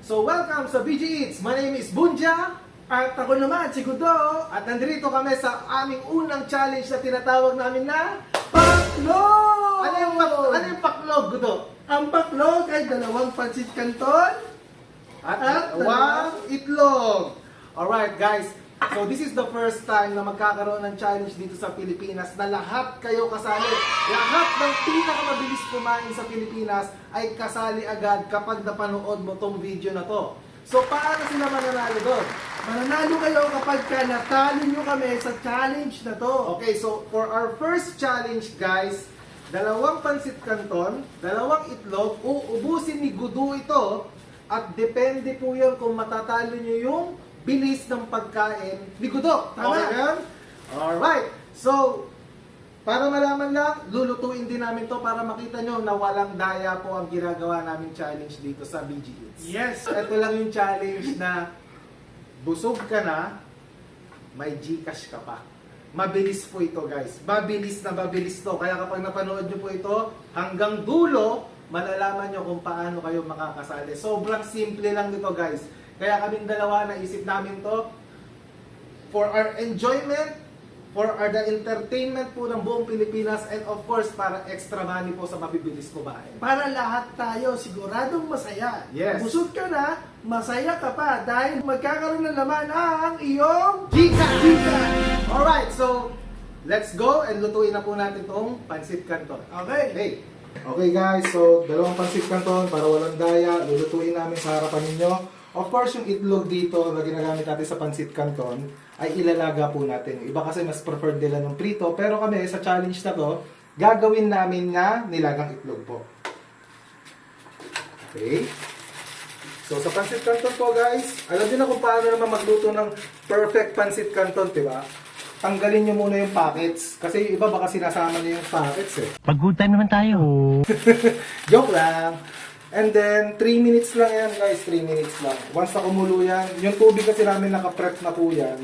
So welcome sa BG Eats. My name is Bunja. At ako naman, si Gudo. At nandito kami sa aming unang challenge na tinatawag namin na Paklog! Ano yung paklog, Gudo? Ang paklog ay 2 pansit canton At dalawang itlog. Alright guys, so this is the first time na magkakaroon ng challenge dito sa Pilipinas na lahat kayo kasali. Lahat ng pinakamabilis kumain sa Pilipinas ay kasali agad kapag napanood mo tong video na to. So paano sila mananalo doon? Mananalo kayo kapag natalo nyo kami sa challenge na to. Okay, so for our first challenge guys, 2 pansit canton, 2 itlog, uubusin ni Gudu ito at depende po yan kung matatalo nyo yung bilis ng pagkain ni Gudu. Tama. Okay yan? Alright, so para malaman lang, lulutuin din namin to para makita nyo na walang daya po ang ginagawa namin challenge dito sa BG Eats. Yes. Ito lang yung challenge na busog ka na, may Gcash ka pa. Mabilis po ito guys. Mabilis to. Kaya kapag napanood nyo po ito, hanggang dulo, malalaman nyo kung paano kayo makakasali. Sobrang simple lang nito guys. Kaya kaming dalawa naisip namin to for our enjoyment, for the entertainment po ng buong Pilipinas, and of course, para extra money po sa mabibilis kumain. Para lahat tayo siguradong masaya. Yes. Busog ka na, masaya ka pa dahil magkakaroon na naman ang iyong Gcash! Alright, so let's go and lutuin na po natin itong pansit canton. Okay. Okay guys, so 2 pansit canton para walang daya, lulutuin namin sa harapan ninyo. Of course, yung itlog dito na ginagamit natin sa pansit canton ay ilalaga po natin. Iba kasi mas preferred nila ng prito, pero kami sa challenge na to, gagawin namin na nilagang itlog po. Okay. So sa pansit canton po guys, alam niyo na kung paano naman magluto ng perfect pansit canton, diba? Tanggalin nyo muna yung packets. Kasi yung iba baka sinasama nyo yung packets eh. Pag-good time naman tayo. Joke lang. And then, 3 minutes lang yan guys. 3 minutes lang. Once na kumulo yan, yung tubig kasi namin nakaprep na po yan,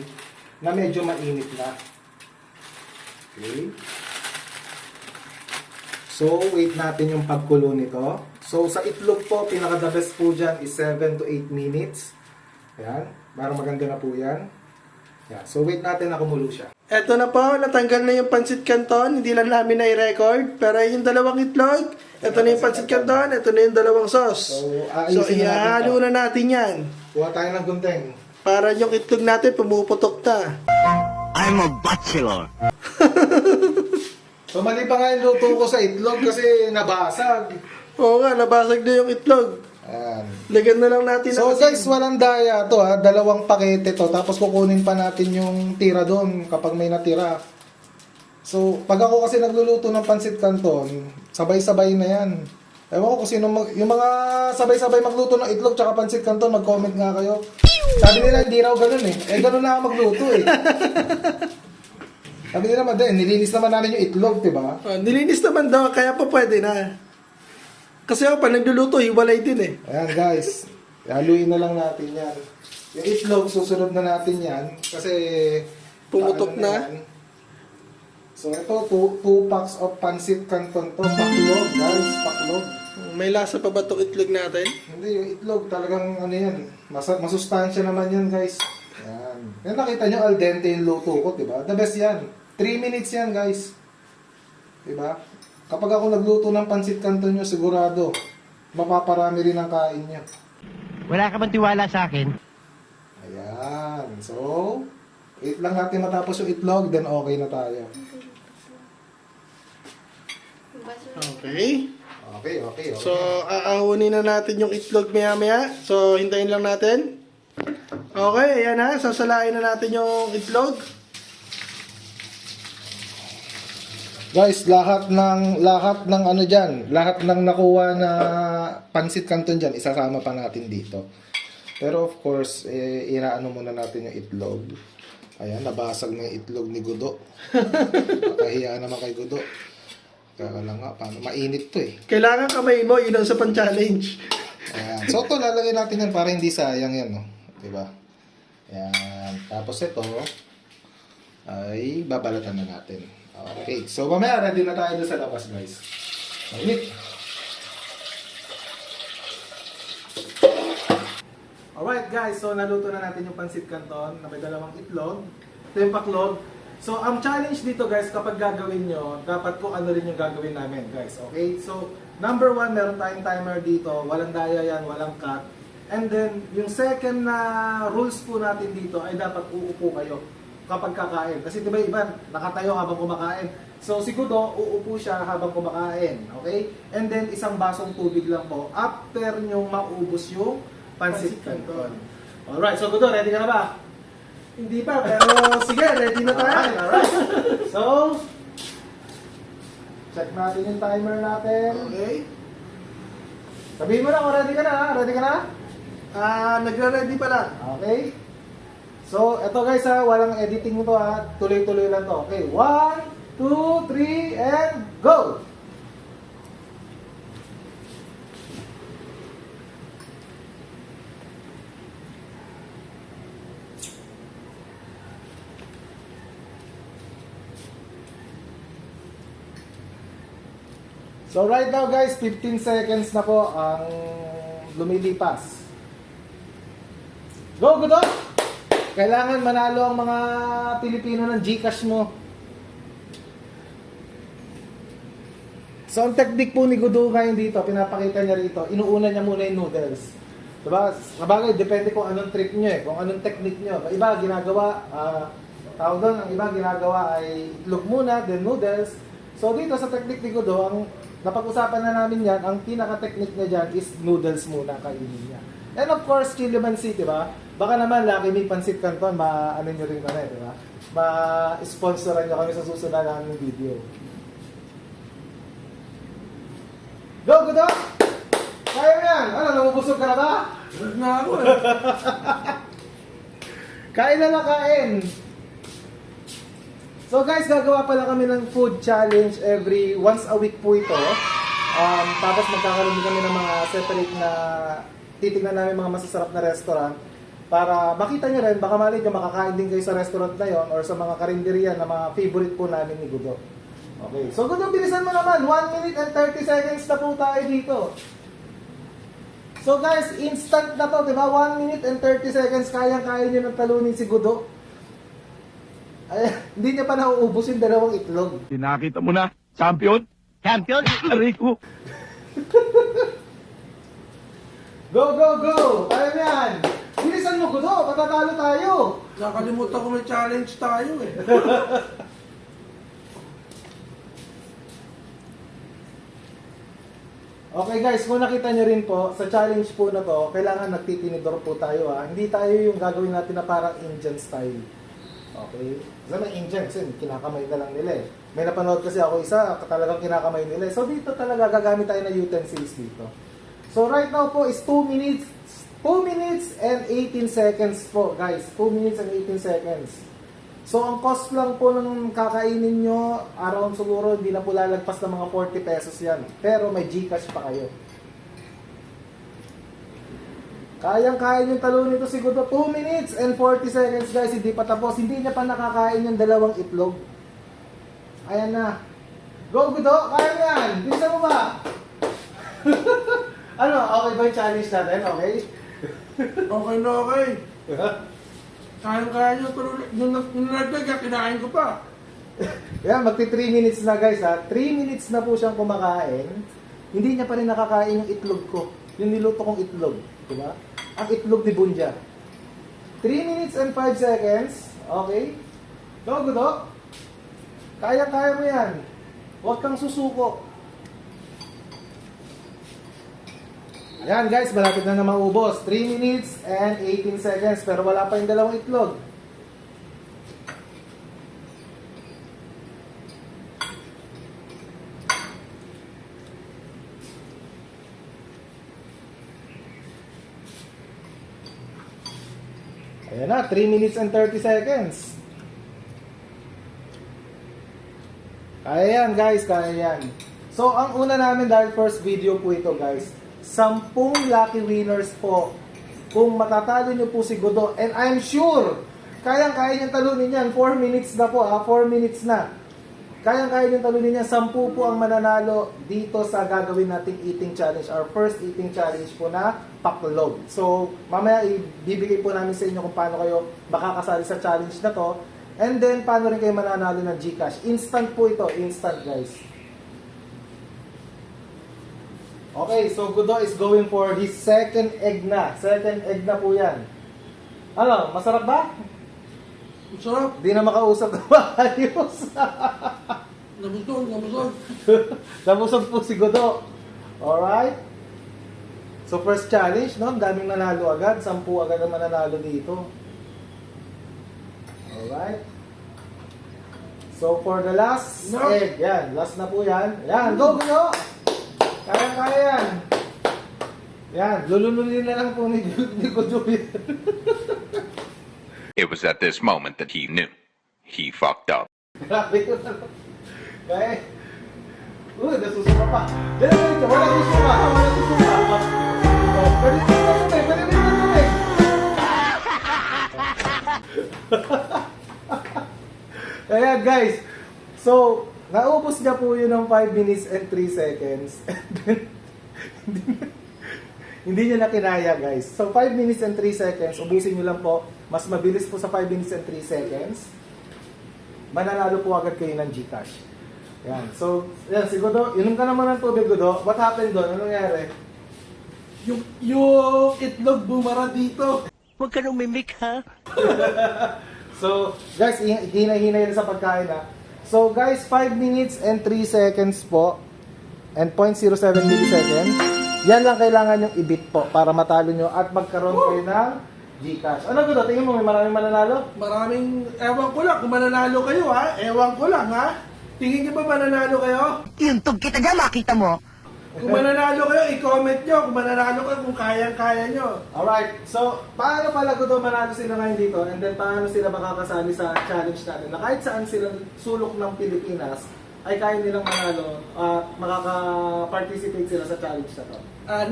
na medyo mainit na. Okay. So, wait natin yung pagkulo nito. So, sa itlog po, pinaka-the best po dyan is 7 to 8 minutes. Ayan. Para maganda na po yan. Yeah. So, wait natin na kumulo siya. Eto na po, natanggal na yung pansit canton. Hindi lang namin na-record. Pero yung 2 itlog, eto na yung pansit canton, eto na yung 2 sauce. So, ihahalo na natin yan. Kuha tayo ng gunting. Para yung itlog natin pumuputok na. I'm a bachelor. So, mali pa nga yung luto ko sa itlog kasi nabasag. Oo nga, nabasag na yung itlog. Ayan. Lagyan na lang natin So ng guys, walang daya to ha. 2 pakete to. Tapos kukunin pa natin yung tira doon kapag may natira. So, pag ako kasi nagluluto ng pansit canton, sabay-sabay na yan. Ewan ko kung sino yung mga sabay-sabay magluto ng itlog tsaka pansit canton, mag-comment nga kayo. Sabi nila hindi raw ganun eh. Eh ganun na ako magluto eh. Sabi nila naman din, nilinis naman namin yung itlog, diba? nilinis naman daw, kaya pa pwede na. Kasi ako pa nagluluto, hiwalay din eh. Ayan guys, haluin na lang natin yan. Yung itlog, susunod na natin yan. Kasi Pumutok paano na. yan. So ito, 2 packs of pancit canton to. Paklog guys, paklog. May lasa pa ba itong itlog natin? Hindi, yung itlog talagang ano yan. Masustansya naman yan guys. Ayan. Yan nakita nyo, al dente yung luto ko, diba? The best yan. 3 minutes yan guys. Diba? Kapag ako nagluto ng pansit canton nyo, sigurado, mapaparami rin ang kain nyo. Wala ka bang tiwala sa akin? Ayan. So, wait lang natin matapos yung itlog, then okay na tayo. Okay. Okay. So, aahunin na natin yung itlog maya-maya. So, hintayin lang natin. Okay, ayan na. Sasalain na natin yung itlog. Guys, lahat ng ano diyan, lahat ng nakuha na pansit canton diyan, isasama pa natin dito. Pero of course, inaano muna natin yung itlog. Ayan, nabasag na yung itlog ni Gudo. Nakahiya naman kay Gudo. Kaya lang nga, paano? Mainit to eh. Kailangan kamay mo, yun ang sa pan-challenge. Ayan. So ito, lalagay natin yan para hindi sayang yan, no? Diba? Ayan. Tapos ito, ay babalatan na natin. Okay. So mamaya, ready na tayo doon sa labas, guys. Mainit. Alright guys, so naluto na natin yung pancit canton na may dalawang itlog. Ito yung paklog. So ang challenge dito guys, kapag gagawin nyo, dapat kung ano rin yung gagawin namin guys. Okay? So number 1, meron tayong timer dito. Walang daya yan, walang cut. And then, yung second na rules po natin dito ay dapat uupo kayo kapag kakain. Kasi diba iba, nakatayo habang kumakain. So si Gudo, uupo siya habang kumakain. Okay? And then, isang basong tubig lang po after nyo maubos yung pancit canton. Alright, so Gudo, ready ka na ba? Hindi pa, pero sige, ready na tayo. Alright. So, check natin yung timer natin. Okay. Sabihin mo na kung ready ka na, ha? Ready ka na? Nagre-ready pa lang. Okay. So, eto guys ha, walang editing to ha. Tuloy-tuloy lang to. Okay, 1, 2, 3, and go! So right now guys, 15 seconds na po ang lumilipas. Go, Gudo! Kailangan manalo ang mga Pilipino ng GCash mo. So ang technique po ni Gudo ngayon dito, pinapakita niya rito, inuuna niya muna yung noodles. Diba? Sabagay, depende kung anong trick nyo kung anong technique nyo. Iba ginagawa, tawag doon, ang iba ginagawa ay itlog muna, then noodles. So dito sa technique ni Gudo, ang napag-usapan na namin yan, ang pinaka-technique niya dyan is noodles muna kainin niya. And of course, Chilimansi, diba? Baka naman, Lucky Me Pancit Canton, ano nyo rin kami, diba? Ma-sponsoran nyo kami sa susunod namin video. Go, Gudo! Kaya mo yan! Ano, namubusog ka na ba? Huwag na ako eh. Kain na lang, kain! So guys, gagawa pala kami ng food challenge once a week po ito. Tapos magkakaroon din kami ng mga separate na titignan namin mga masasarap na restaurant para makita nyo rin, baka mali nyo makakain din kayo sa restaurant na yon or sa mga karinderiya na mga favorite po namin ni Gudo. Okay, so Gudo, bilisan mo naman. 1 minute and 30 seconds na po tayo dito. So guys, instant na to, di ba? 1 minute and 30 seconds, kayang-kaya nyo ng talunin si Gudo. Ay, hindi niya pa nauubos yung dalawang itlog. Tinakita mo na, champion? Champion? Rico. Go, go, go! Kaya mo yan! Bilisan mo, Gudo! Patatalo tayo! Nakalimutan ko may challenge tayo eh. Okay guys, kung nakita nyo rin po, sa challenge po na to, kailangan nagtitinidor po tayo ha. Hindi tayo yung gagawin natin na parang Indian style. Okay? Kasi may Indians yun, kinakamay na lang nila eh. May napanood kasi ako isa, talagang kinakamay nila eh. So dito talaga gagamit tayo ng utensils dito. So right now po is 2 minutes and 18 seconds po guys. 2 minutes and 18 seconds. So ang cost lang po ng kakainin nyo, around siguro hindi na po lalagpas ng mga 40 pesos yan. Pero may GCash pa kayo. Kayang-kaya yung talon nito siguro 2 minutes and 40 seconds guys, hindi pa tapos. Hindi niya pa nakakain yung dalawang itlog. Ayan na. Go, Gudo! Kaya mo yan! Bilisan mo ba? Ano, okay ba yung challenge natin? Okay? Okay na okay. Kaya-kaya nyo, pero nung nagdaga, kinain ko pa. Yan, magti 3 minutes na guys ha. 3 minutes na po siyang kumakain. Hindi niya pa rin nakakain yung itlog ko. Yung niluto kong itlog. Diba? Ang itlog ni Bunja. 3 minutes and 5 seconds. Okay? Go, Gudo. Kaya-kaya mo yan. Huwag kang susuko. Ayan guys, malapit na maubos. 3 minutes and 18 seconds. Pero wala pa yung dalawang itlog. Ayan na, 3 minutes and 30 seconds. Kaya yan guys, kaya yan. So, ang una namin dahil first video po ito guys, 10 lucky winners po. Kung matatalo nyo po si Gudo, and I'm sure, kayang-kaya niyang talunin yan. 4 minutes na po, 4 minutes na. kayang-kaya yung talunin niya. 10 po ang mananalo dito sa gagawin nating eating challenge. Our first eating challenge po na paklog. So, mamaya ibibigay po namin sa inyo kung paano kayo makakasali sa challenge na to. And then, paano rin kayo mananalo ng GCash. Instant po ito. Instant, guys. Okay, so Gudo is going for his second egg na. Second egg na po yan. Ano, masarap ba? Sarap. Di na makausap na maayos. Nabusog. Nabusog po si Gudo. Alright? So first challenge, no? Ang daming nanalo agad. 10 agad ang mananalo dito. Alright? So for the last No. egg, yan. Last na po yan. Yan, go Gudo! Kaya yan. Yan, lulunulin na lang po ni Gudo yan. It was at this moment that he knew. He fucked up. Grabe yun. Kaya, nasusuka pa. Diyan, wala susuka. Wala susuka. Oh, pwede rin na tubig. Kaya guys, so, naubos niya po yun ng 5 minutes and 3 seconds. Hindi niya na kinaya guys. So 5 minutes and 3 seconds, ubusin niyo lang po. Mas mabilis po sa 5 minutes and 3 seconds. Mananalo po agad kayo ng GCash. Yan. So, yan, si Gudo, inom ka naman ng tubig, Gudo. What happened doon? Ano nangyari? Yung itlog bumara dito. Huwag ka nang mimik, ha? So, guys, hina-hina yun sa pagkain ha. So, guys, 5 minutes and 3 seconds po and 0.07 milliseconds. Yan lang kailangan yung i-beat po para matalo nyo at magkaroon kayo ng GCash. Ano Gudo? Tingin mo may maraming mananalo? Maraming, ewan ko lang kung mananalo kayo ha. Ewan ko lang ha. Tingin niyo ba mananalo kayo? Yung tug kita dyan, makita mo. Kung mananalo kayo, i-comment nyo. Kung mananalo kayo, kung kayang-kaya nyo. Alright, so paano pala Gudo manalo sila ngayon dito and then paano sila makakasali sa challenge natin na kahit saan sila sulok ng Pilipinas ay kaya nilang manalo at makaka-participate sila sa challenge na to.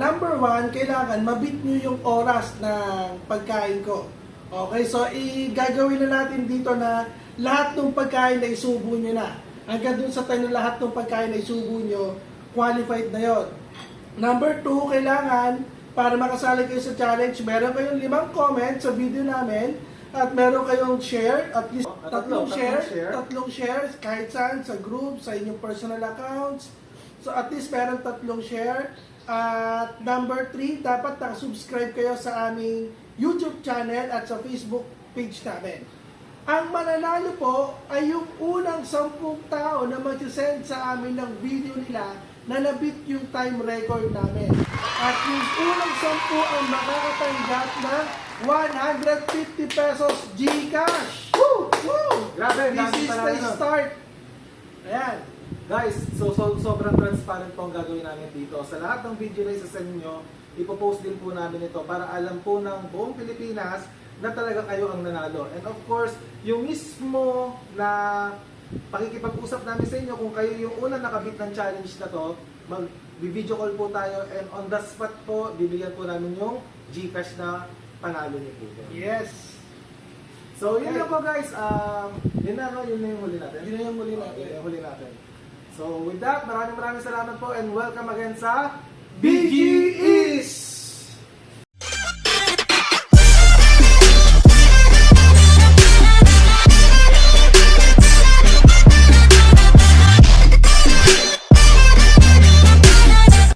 Number 1, kailangan mabit nyo yung oras ng pagkain ko. Okay, so gagawin na natin dito na lahat ng pagkain na isubo nyo na. Hanggang dun sa tayo lahat ng pagkain na isubo nyo, qualified na yon. Number 2, kailangan para makasali kayo sa challenge, meron kayong 5 comments sa video namin at meron kayong share, at least tatlong shares kahit saan, sa group, sa inyong personal accounts. So at least meron 3 share. At number 3, dapat nakasubscribe kayo sa aming YouTube channel at sa Facebook page namin. Ang mananalo po ay yung unang 10 tao na mag-send sa amin ng video nila na nabit yung time record namin. At yung unang 10 ang makakatanggap ng 150 pesos GCash. Woo! Woo! Grabe, This dami is pala the nun. start. Ayan. Guys, so sobrang transparent po ang gagawin namin dito. Sa lahat ng video na isa-send nyo, ipopost din po namin ito para alam po ng buong Pilipinas na talaga kayo ang nanalo. And of course, yung mismo na pakikipag-usap namin sa inyo kung kayo yung unang nakabit ng challenge na to, mag-video call po tayo and on the spot po, bibigyan po namin yung GCash na panalo niyo po. Yes. So, yun lang po guys. Yun na yung huli natin. Yun na yung huli natin. Yun yung huli natin. So, with that, maraming salamat po and welcome again sa BGE!